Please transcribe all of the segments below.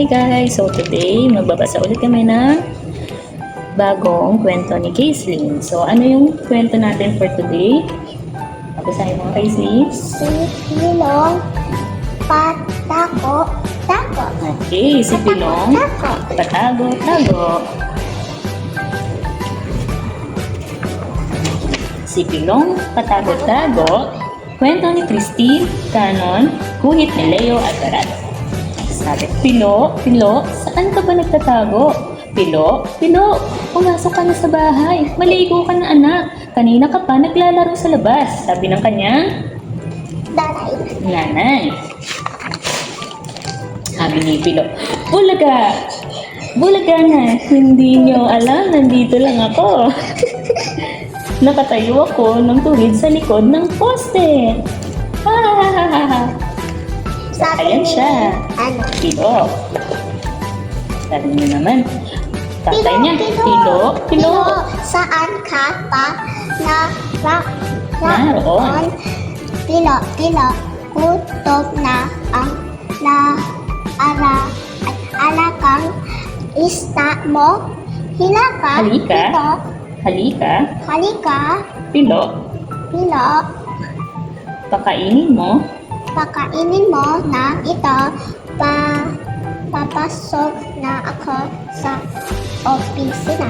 Hey guys! So today, magbabasa ulit kami ng bagong kwento ni Kaislyn. So ano yung kwento natin for today? Basahin mo, Kaislyn. Si Pilong Patako. Okay, si Pilong Patago. Si Pilong Patago. Kwento ni Christine Canon, guhit ni Leo at Dorado. Sabi, Pilo, saan ka ba nagtatago? Pilo, pumasok ka na sa bahay. Maligo ka na, anak. Kanina ka pa naglalaro sa labas. Sabi ng kanyang nanay. Sabi ni Pilo, Bulaga na. Hindi nyo alam, nandito lang ako. Nakatayo ako ng tuwid sa likod ng poste. Ayan siya. Pilo. Sabi niyo naman. Tatay niya. Pilo. Saan ka pa naroon? Pilo. Kutob na ang alakang ista mo. Halika. Pilo. Pakainin mo na ito. Papasok na ako sa opisina.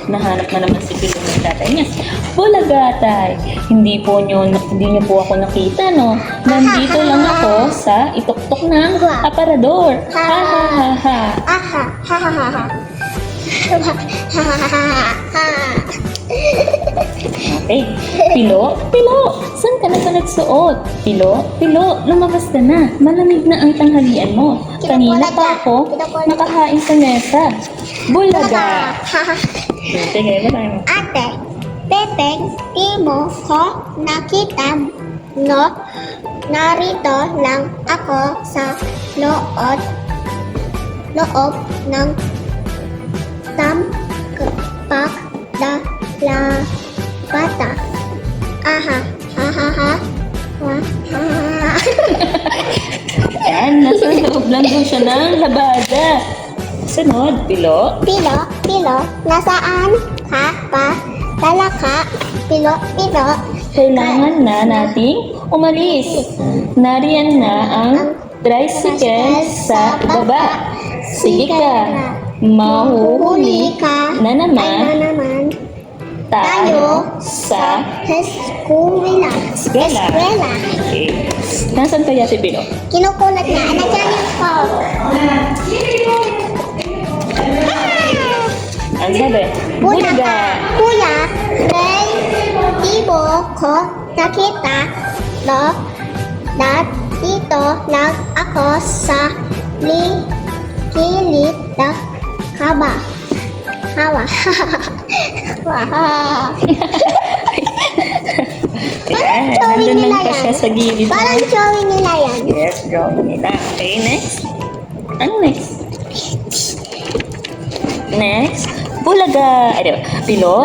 Nahanap na naman si Pilo ng tatay niya. Bulaga, tay. Hindi niyo po ako nakita, no? Nandito lang ako sa ituktok ng aparador. Okay. Pilo, saan ka na ba nagsuot? Pilo, lumabas ka na. Malamig na ang tanghalian mo. Kanina pa ako nakahain sa mesa. Bulaga. Sige, ba tayo? Ate, Pepeng, di mo ko nakita, no? Narito lang ako sa loob ng tampak bata. Yan, nasa loob lang daw siya ng labada. Sunod, Pilo. Pilo, nasaan ka pa? Talaka, Pilo. Kailangan na nating umalis. Nariyan na ang tricycle sa baba. Sige ka, mahuhuli ka na naman tayo sa eskwela. Okay. Nasaan kaya si Pilo? Kinukulat na. Nandiyan yung phone. Ang sabi, Bulaga. Kuya, di mo ko nakita, no? Dito lang ako sa kilid ng hawa. Ayan, nandun lang pa siya sa gilid. Parang showing nila yan. Yes, drawing nila. Okay, next. Ano next? Next, Bulaga. Ay, diba? Pilo.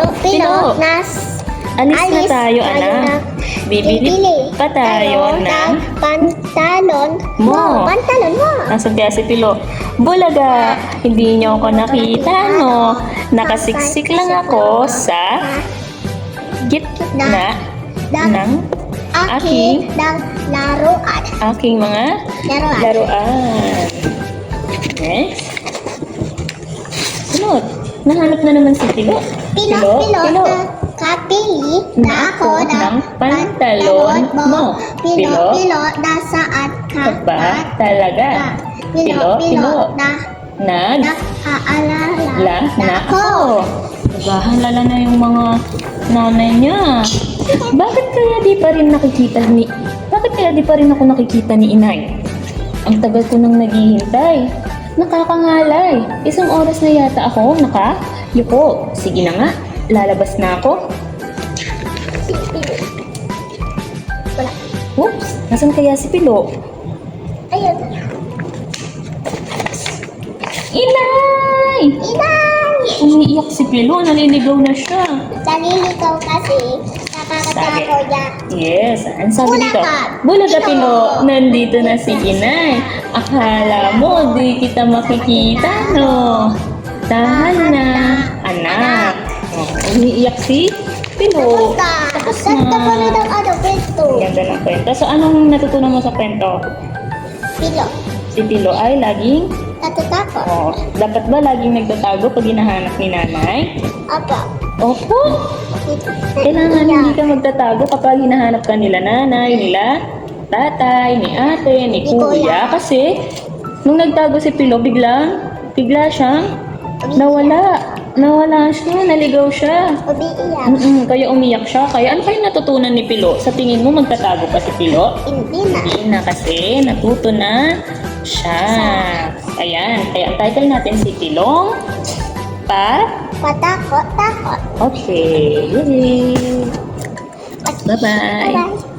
Alis na tayo, anak. Bibili pa tayo ng pantalon mo. Pantalon mo. Kaya si Pilo, Bulaga, hindi niyo ako nakita, no? Nakasiksik lang ako sa gitna ng aking mga laruan. Next. Sunod. Nahanap na naman si Pilo. Pilo. Kapili na ako ng pantalon mo. Pilo, nasaan ka ba talaga? Pilo, nag-aalala na ako. Naghahalala na yung mga nanay niya. Bakit kaya di pa rin ako nakikita ni inay? Ang tagal ko nang naghihintay. Nakakangalay. Isang oras na yata ako nakayuko. Sige na nga, lalabas na ako. Wala. Oops, nasan kaya si Pilo? Ayun. Inay! Umiiyak si Pilo, naliligaw na siya. Naliligaw kasi sa nakakatakot yan. Yes, ang sabi dito. Bulaga. Bulaga Pilo. Pilo, nandito na si Inay. Akala mo di kita makikita, no? Tahan na, anak. Oh, umiiyak si Pilo. Tapos Ganda pa rin na. ang ano, kwento. Ganda ng kwento. So, anong natutunan mo sa kwento? Pilo. Si Pilo ay laging, Natatakot. oh, dapat ba laging nagtatago pag hinahanap ni nanay? Apa. Opo. Kailangan hindi ka magtatago kapag hinahanap ka nila nanay, nila tatay, ni ate, ni Ni kuya. kuya. Kasi, nung nagtago si Pilo, bigla siyang nawala siya, naligaw siya. Umiiyak. Kaya umiyak siya. Kaya ano kayo natutunan ni Pilo? Sa tingin mo, magtatago pa si Pilo? Hindi na. Hindi na kasi natuto na siya. Ayan, kaya ang title natin si Pilong Patakot, takot. Okay. Yay. Bye-bye. Bye-bye.